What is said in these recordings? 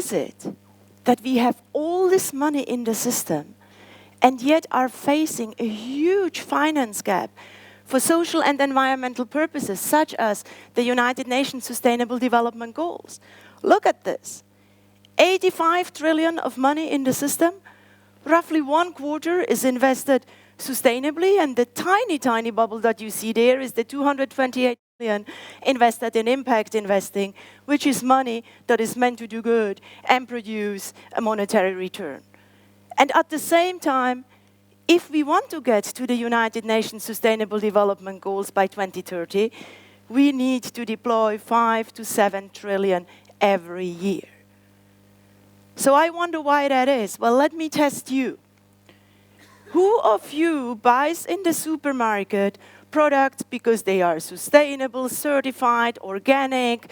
is it that we have all this money in the system and yet are facing a huge finance gap for social and environmental purposes, such as the United Nations Sustainable Development Goals? Look at this. 85 trillion of money in the system, roughly 1/4 is invested sustainably, and the tiny, tiny bubble that you see there is the 228 billion invested in impact investing, which is money that is meant to do good and produce a monetary return. And at the same time, if we want to get to the United Nations Sustainable Development Goals by 2030, we need to deploy 5 to 7 trillion every year. So I wonder why that is. Well, let me test you. Who of you buys in the supermarket products because they are sustainable, certified, organic,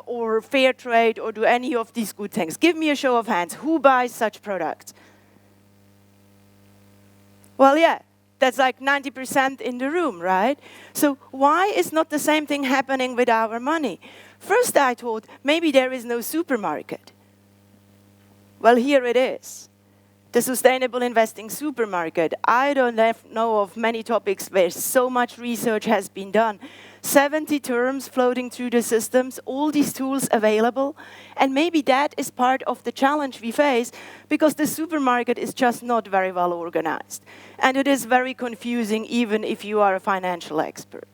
or fair trade, or do any of these good things? Give me a show of hands. Who buys such products? Well, yeah, that's like 90% in the room, right? So why is not the same thing happening with our money? First I thought, maybe there is no supermarket. Well, here it is. The Sustainable Investing Supermarket. I don't know of many topics where so much research has been done. 70 terms floating through the systems, all these tools available. And maybe that is part of the challenge we face, because the supermarket is just not very well organized. And it is very confusing, even if you are a financial expert.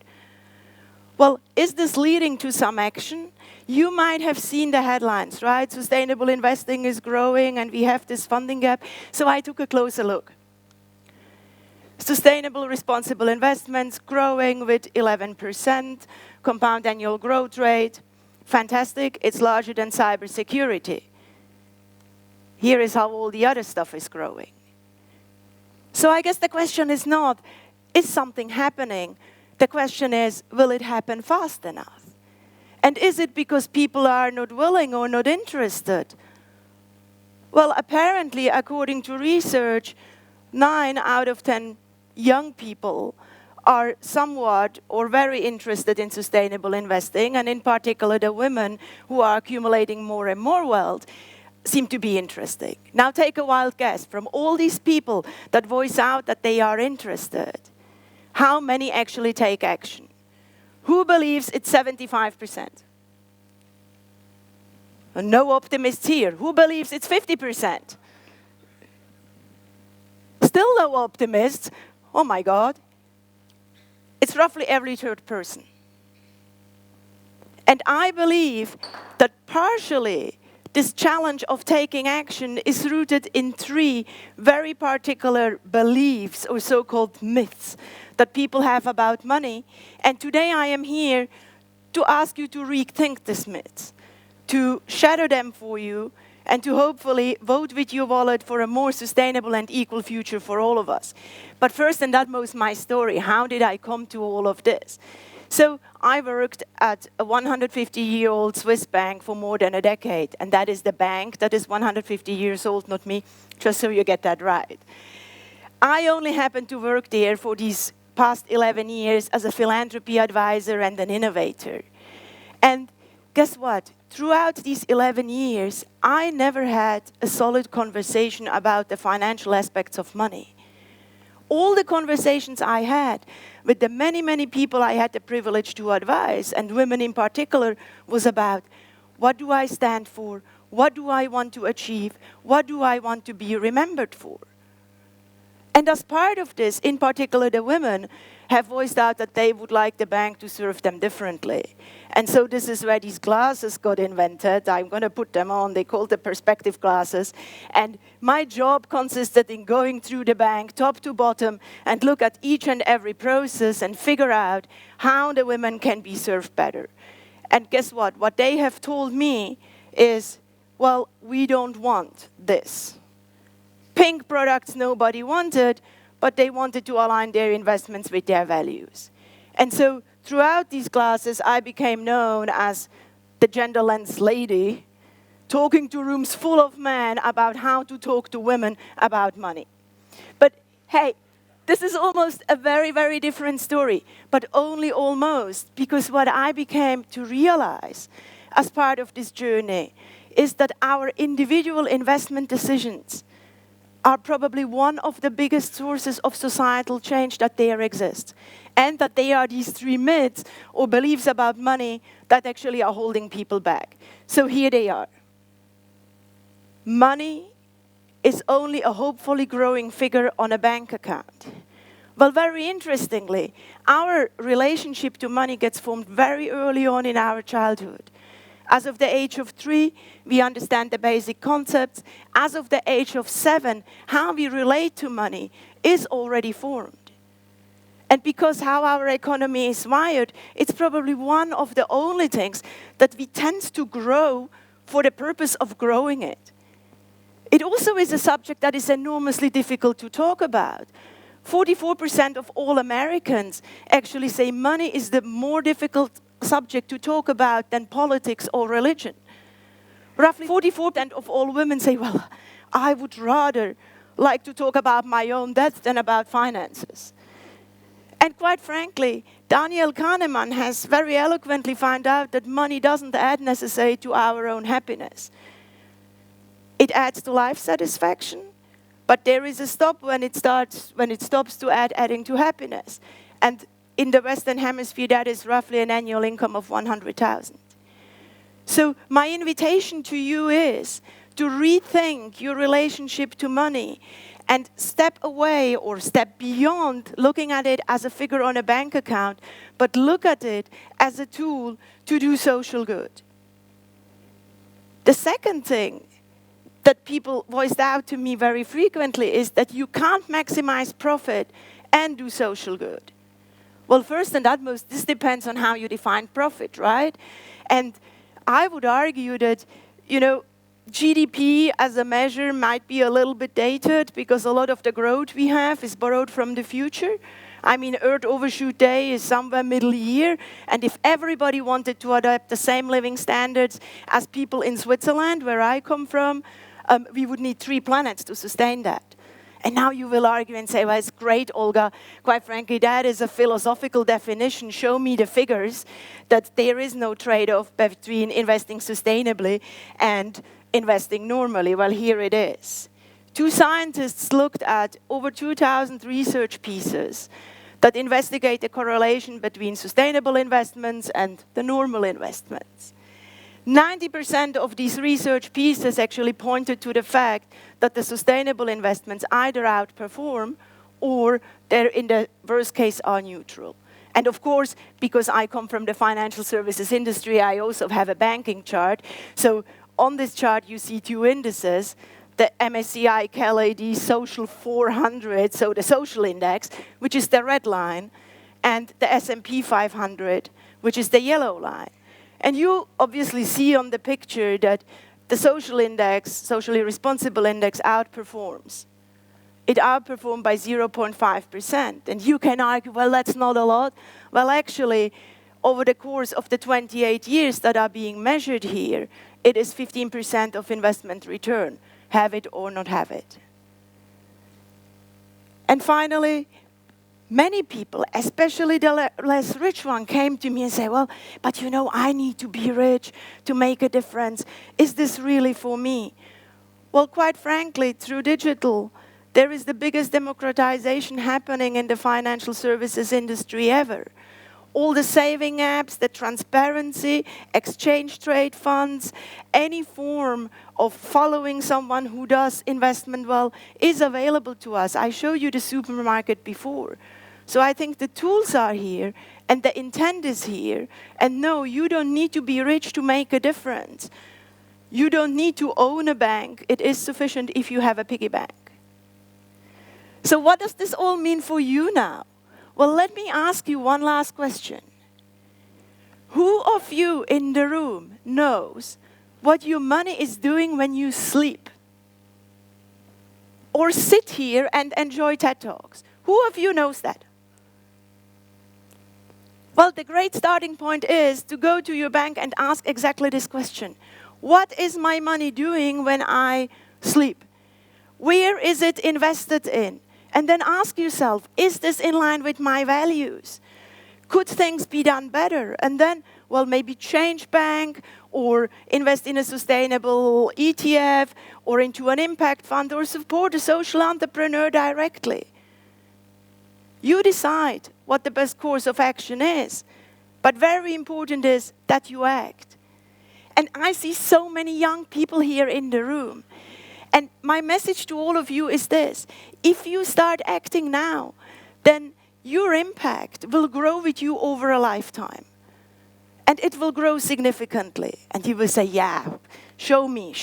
Well, is this leading to some action? You might have seen the headlines, right? Sustainable investing is growing and we have this funding gap. So I took a closer look. Sustainable responsible investments growing with 11%, compound annual growth rate. Fantastic, it's larger than cybersecurity. Here is how all the other stuff is growing. So I guess the question is not, is something happening? The question is, will it happen fast enough? And is it because people are not willing or not interested? Well, apparently, according to research, 9 out of 10 young people are somewhat or very interested in sustainable investing, and in particular the women who are accumulating more and more wealth seem to be interested. Now take a wild guess. From all these people that voice out that they are interested, how many actually take action? Who believes it's 75%? No optimists here. Who believes it's 50%? Still no optimists. Oh my God. It's roughly every third person. And I believe that partially this challenge of taking action is rooted in 3 very particular beliefs or so-called myths that people have about money. And today I am here to ask you to rethink these myths, to shatter them for you, and to hopefully vote with your wallet for a more sustainable and equal future for all of us. But first and utmost, my story. How did I come to all of this? So I worked at a 150-year-old Swiss bank for more than a decade, and that is the bank that is 150 years old, not me, just so you get that right. I only happened to work there for these past 11 years as a philanthropy advisor and an innovator. And guess what? Throughout these 11 years, I never had a solid conversation about the financial aspects of money. All the conversations I had with the many, many people I had the privilege to advise, and women in particular, was about what do I stand for, what do I want to achieve, what do I want to be remembered for. And as part of this, in particular the women, have voiced out that they would like the bank to serve them differently. And so this is where these glasses got invented. I'm going to put them on. They called the perspective glasses. And my job consisted in going through the bank, top to bottom, and look at each and every process and figure out how the women can be served better. And guess what? What they have told me is, well, we don't want this. Pink products nobody wanted, but they wanted to align their investments with their values. And so throughout these classes, I became known as the genderless lady, talking to rooms full of men about how to talk to women about money. But hey, this is almost a very, very different story, but only almost, because what I became to realize as part of this journey is that our individual investment decisions are probably one of the biggest sources of societal change that there exists. And that they are these three myths or beliefs about money that actually are holding people back. So here they are. Money is only a hopefully growing figure on a bank account. Well, very interestingly, our relationship to money gets formed very early on in our childhood. As of the age of 3, we understand the basic concepts. As of the age of 7, how we relate to money is already formed. And because how our economy is wired, it's probably one of the only things that we tend to grow for the purpose of growing it. It also is a subject that is enormously difficult to talk about. 44% of all Americans actually say money is the more difficult subject to talk about than politics or religion. Roughly 44% of all women say, well, I would rather like to talk about my own debt than about finances. And quite frankly, Daniel Kahneman has very eloquently found out that money doesn't add necessarily to our own happiness. It adds to life satisfaction, but there is a stop when it stops to adding to happiness. And in the Western Hemisphere, that is roughly an annual income of 100,000. So my invitation to you is to rethink your relationship to money and step away or step beyond looking at it as a figure on a bank account, but look at it as a tool to do social good. The second thing that people voiced out to me very frequently is that you can't maximize profit and do social good. Well, first and utmost, this depends on how you define profit, right? And I would argue that, GDP as a measure might be a little bit dated because a lot of the growth we have is borrowed from the future. I mean, Earth Overshoot Day is somewhere middle year, and if everybody wanted to adopt the same living standards as people in Switzerland, where I come from, we would need 3 planets to sustain that. And now you will argue and say, well, it's great, Olga. Quite frankly, that is a philosophical definition. Show me the figures that there is no trade-off between investing sustainably and investing normally. Well, here it is. 2 scientists looked at over 2,000 research pieces that investigate the correlation between sustainable investments and the normal investments. 90% of these research pieces actually pointed to the fact that the sustainable investments either outperform or they're in the worst case are neutral. And of course, because I come from the financial services industry, I also have a banking chart. So on this chart, you see 2 indices, the MSCI CAL-AD Social 400, so the social index, which is the red line, and the S&P 500, which is the yellow line. And you obviously see on the picture that the social index, socially responsible index, outperforms. It outperformed by 0.5%. And you can argue, well, that's not a lot. Well, actually, over the course of the 28 years that are being measured here, it is 15% of investment return, have it or not have it. And finally, many people, especially the less rich one, came to me and said, well, but I need to be rich to make a difference. Is this really for me? Well, quite frankly, through digital, there is the biggest democratization happening in the financial services industry ever. All the saving apps, the transparency, exchange trade funds, any form of following someone who does investment well is available to us. I showed you the supermarket before. So I think the tools are here and the intent is here. And no, you don't need to be rich to make a difference. You don't need to own a bank. It is sufficient if you have a piggy bank. So what does this all mean for you now? Well, let me ask you one last question. Who of you in the room knows what your money is doing when you sleep? Or sit here and enjoy TED Talks? Who of you knows that? Well, the great starting point is to go to your bank and ask exactly this question. What is my money doing when I sleep? Where is it invested in? And then ask yourself, is this in line with my values? Could things be done better? And then well, maybe change bank or invest in a sustainable ETF or into an impact fund or support a social entrepreneur directly. You decide what the best course of action is. But very important is that you act. And I see so many young people here in the room. And my message to all of you is this. If you start acting now, then your impact will grow with you over a lifetime. And it will grow significantly. And you will say, yeah, show me,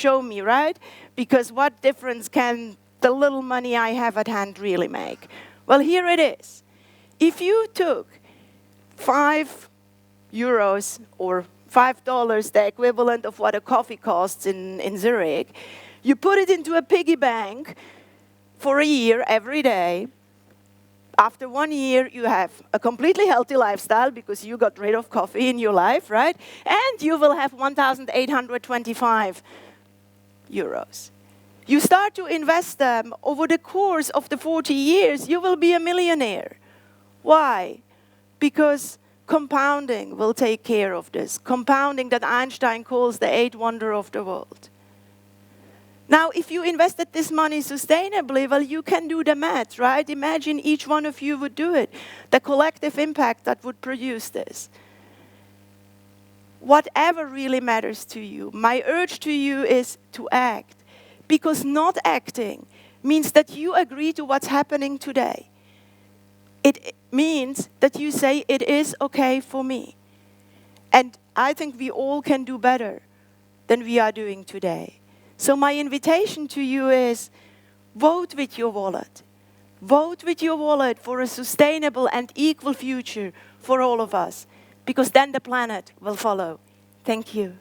right? Because what difference can the little money I have at hand really make? Well, here it is. If you took €5 or $5, the equivalent of what a coffee costs in Zurich, you put it into a piggy bank for a year every day. After 1 year, you have a completely healthy lifestyle because you got rid of coffee in your life, right? And you will have €1,825. You start to invest them over the course of the 40 years, you will be a millionaire. Why? Because compounding will take care of this. Compounding that Einstein calls the 8th wonder of the world. Now, if you invested this money sustainably, well, you can do the math, right? Imagine each one of you would do it. The collective impact that would produce this. Whatever really matters to you, my urge to you is to act. Because not acting means that you agree to what's happening today. It means that you say, it is okay for me. And I think we all can do better than we are doing today. So my invitation to you is, vote with your wallet. Vote with your wallet for a sustainable and equal future for all of us. Because then the planet will follow. Thank you.